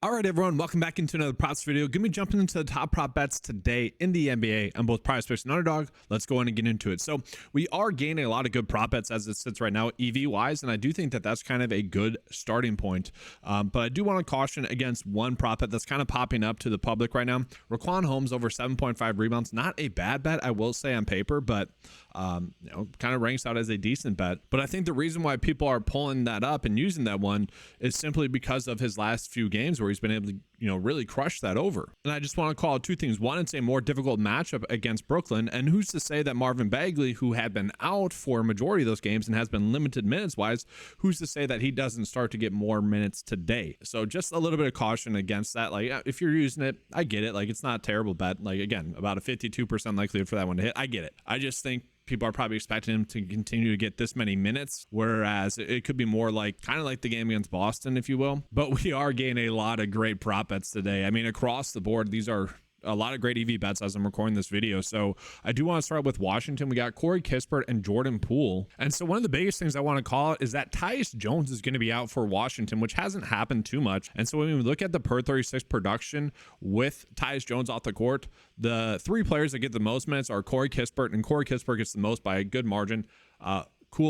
All right, everyone, welcome back into another props video. Gonna be jumping into the top prop bets today in the NBA on both PrizePicks and Underdog. Let's go in and get into it. So we are gaining a lot of good prop bets as it sits right now, EV wise, and I do think that that's kind of a good starting point. But I do want to caution against one prop bet that's kind of popping up to the public right now. Raquan Holmes over 7.5 rebounds, not a bad bet, I will say on paper, but kind of ranks out as a decent bet. But I think the reason why people are pulling that up and using that one is simply because of his last few games where he's been able to really crush that over. And I just want to call out two things. One, it's a more difficult matchup against Brooklyn, and who's to say that Marvin Bagley, who had been out for a majority of those games and has been limited minutes wise, who's to say that he doesn't start to get more minutes today? So just a little bit of caution against that. Like, if you're using it, I get it. Like, it's not a terrible bet. Like, again, about a 52% likelihood for that one to hit. I get it. I just think people are probably expecting him to continue to get this many minutes, whereas it could be more like kind of like the game against Boston, if you will. But we are getting a lot of great prop bets today. I mean, across the board, these are a lot of great EV bets as I'm recording this video. So I do want to start with Washington. We got Corey Kispert and Jordan Poole. And so one of the biggest things I want to call out is that Tyus Jones is going to be out for Washington, which hasn't happened too much. And so when we look at the per 36 production with Tyus Jones off the court, the three players that get the most minutes are Corey Kispert, and Corey Kispert gets the most by a good margin.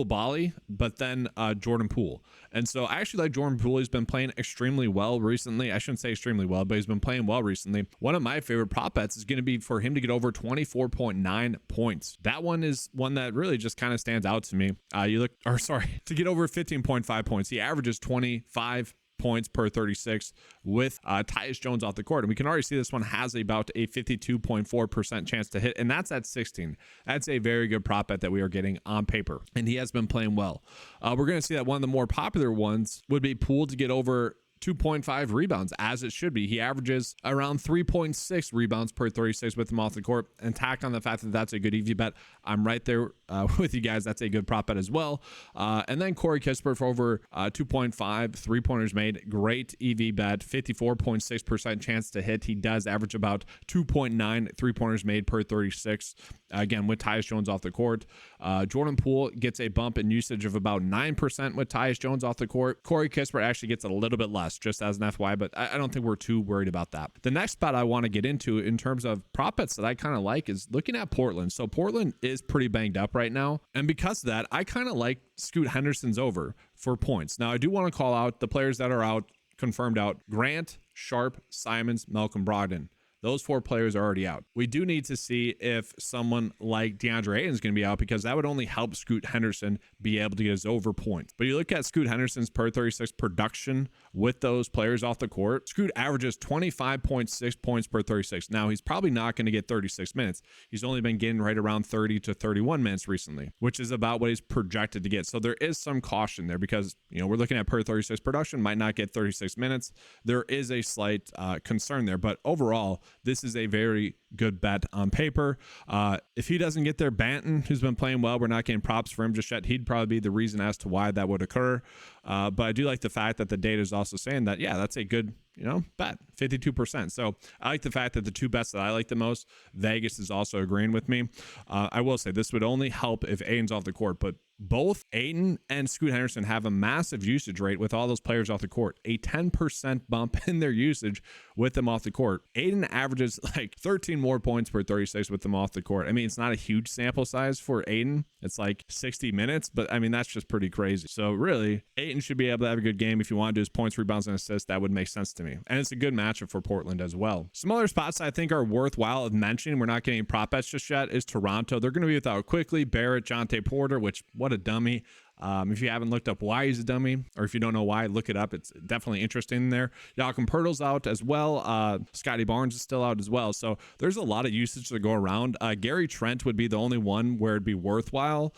Bali, but then Jordan Poole. And so I actually like Jordan Poole. He's been playing extremely well recently. I shouldn't say extremely well, but he's been playing well recently. One of my favorite prop bets is going to be for him to get over 24.9 points. That one is one that really just kind of stands out to me. To get over 15.5 points. He averages 25 points per 36 with Tyus Jones off the court, and we can already see this one has about a 52.4% chance to hit, and that's at 16. That's a very good prop bet that we are getting on paper, and he has been playing well. We're going to see that one of the more popular ones would be Poole to get over 2.5 rebounds, as it should be. He averages around 3.6 rebounds per 36 with him off the court, and tack on the fact that that's a good EV bet. I'm right there with you guys. That's a good prop bet as well. And then Corey Kispert for over 2.5 3-pointers made. Great EV bet, 54.6% chance to hit. He does average about 2.9 3-pointers made per 36. Again, with Tyus Jones off the court. Jordan Poole gets a bump in usage of about 9% with Tyus Jones off the court. Corey Kispert actually gets a little bit less, just as an FYI, but I don't think we're too worried about that. The next spot I want to get into in terms of prop bets that I kind of like is looking at Portland. So Portland is pretty banged up right now, and because of that, I kind of like Scoot Henderson's over for points. Now, I do want to call out the players that are out, confirmed out: Grant, Sharp, Simons, Malcolm Brogdon. Those four players are already out. We do need to see if someone like DeAndre Ayton is going to be out, because that would only help Scoot Henderson be able to get his over points. But you look at Scoot Henderson's per 36 production with those players off the court. Scoot averages 25.6 points per 36. Now, he's probably not going to get 36 minutes. He's only been getting right around 30 to 31 minutes recently, which is about what he's projected to get. So there is some caution there, because we're looking at per 36 production, might not get 36 minutes. There is a slight concern there, but overall, this is a very good bet on paper. If he doesn't get there, Banton, who's been playing well, we're not getting props for him just yet. He'd probably be the reason as to why that would occur. But I do like the fact that the data is also saying that, yeah, that's a good, bet, 52%. So I like the fact that the two bets that I like the most, Vegas is also agreeing with me. I will say this would only help if Ayton's off the court, but both Ayton and Scoot Henderson have a massive usage rate with all those players off the court, a 10% bump in their usage with them off the court. Ayton averages like 13 more points per 36 with them off the court. I mean, it's not a huge sample size for Ayton. It's like 60 minutes, but I mean, that's just pretty crazy. So really, Ayton should be able to have a good game. If you want to do his points, rebounds, and assists, that would make sense to me. And it's a good matchup for Portland as well. Some other spots I think are worthwhile of mentioning, we're not getting prop bets just yet, is Toronto. They're going to be without Quickly, Barrett, Jonte Porter, which, what a dummy. If you haven't looked up why he's a dummy, or if you don't know why, look it up. It's definitely interesting there. Joachim Poeltl's out as well. Scotty Barnes is still out as well. So there's a lot of usage to go around. Gary Trent would be the only one where it'd be worthwhile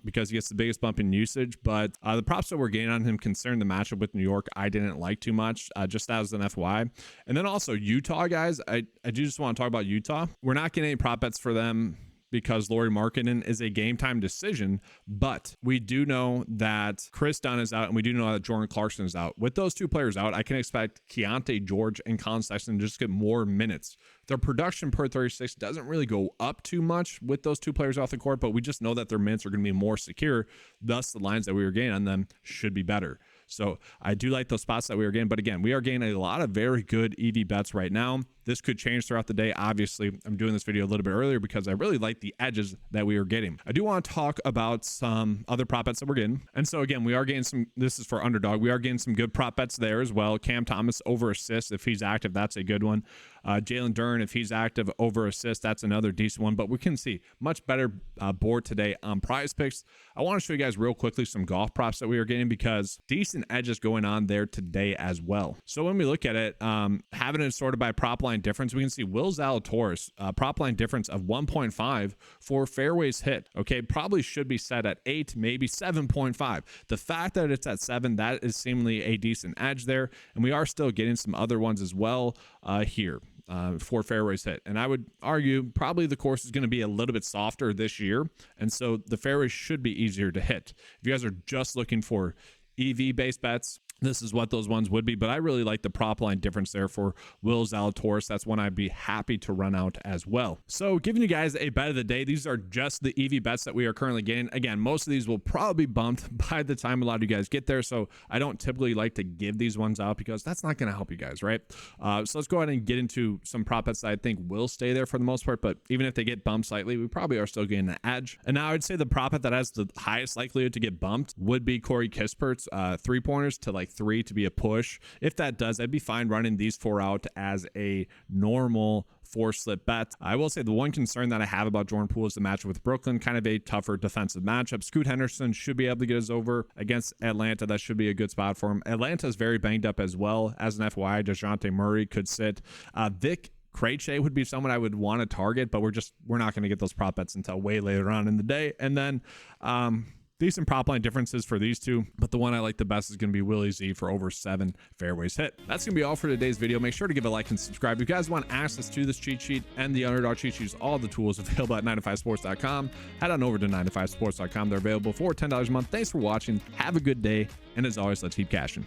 because he gets the biggest bump in usage. But the props that we're getting on him concerning the matchup with New York, I didn't like too much, just as an FYI. And then also Utah, guys. I do just want to talk about Utah. We're not getting any prop bets for them because Lauri Markkanen is a game time decision, but we do know that Chris Dunn is out, and we do know that Jordan Clarkson is out. With those two players out, I can expect Keontae George and Colin Sexton to just get more minutes. Their production per 36 doesn't really go up too much with those two players off the court, but we just know that their minutes are going to be more secure. Thus, the lines that we were getting on them should be better. So I do like those spots that we are getting, but again, we are getting a lot of very good EV bets right now. This could change throughout the day. Obviously, I'm doing this video a little bit earlier because I really like the edges that we are getting. I do want to talk about some other prop bets that we're getting. And so again, we are getting some, this is for underdog. We are getting some good prop bets there as well. Cam Thomas over assist, if he's active, that's a good one. Jalen Duren, if he's active, over assist, that's another decent one. But we can see much better board today on PrizePicks. I want to show you guys real quickly some golf props that we are getting because decent edges going on there today as well. So when we look at it, having it sorted by prop line difference, we can see Will Zalatoris, prop line difference of 1.5 for fairways hit. Okay, probably should be set at 8, maybe 7.5. The fact that it's at 7, that is seemingly a decent edge there, and we are still getting some other ones as well here. For fairways hit, and I would argue probably the course is going to be a little bit softer this year, and so the fairways should be easier to hit. If you guys are just looking for EV based bets, this is what those ones would be, but I really like the prop line difference there for Will Zalatoris. That's one I'd be happy to run out as well. So giving you guys a bet of the day, these are just the EV bets that we are currently getting. Again, most of these will probably be bumped by the time a lot of you guys get there, so I don't typically like to give these ones out because that's not going to help you guys, right? So let's go ahead and get into some prop bets that I think will stay there for the most part, but even if they get bumped slightly, we probably are still getting an edge. And now I would say the prop bet that has the highest likelihood to get bumped would be Corey Kispert's 3-pointers to like 3 to be a push. If that does, I'd be fine running these 4 out as a normal 4-slip bet. I will say the one concern that I have about Jordan Poole is the matchup with Brooklyn, kind of a tougher defensive matchup. Scoot Henderson should be able to get us over against Atlanta. That should be a good spot for him. Atlanta is very banged up as well. As an FYI, DeJounte Murray could sit. Vic Krejci would be someone I would want to target, but we're not going to get those prop bets until way later on in the day. And then decent prop line differences for these two, but the one I like the best is going to be Willie Z for over 7 fairways hit. That's going to be all for today's video. Make sure to give a like and subscribe. If you guys want access to this cheat sheet and the underdog cheat sheets, all the tools available at 9to5sports.com. Head on over to 9to5sports.com. They're available for $10 a month. Thanks for watching. Have a good day. And as always, let's keep cashing.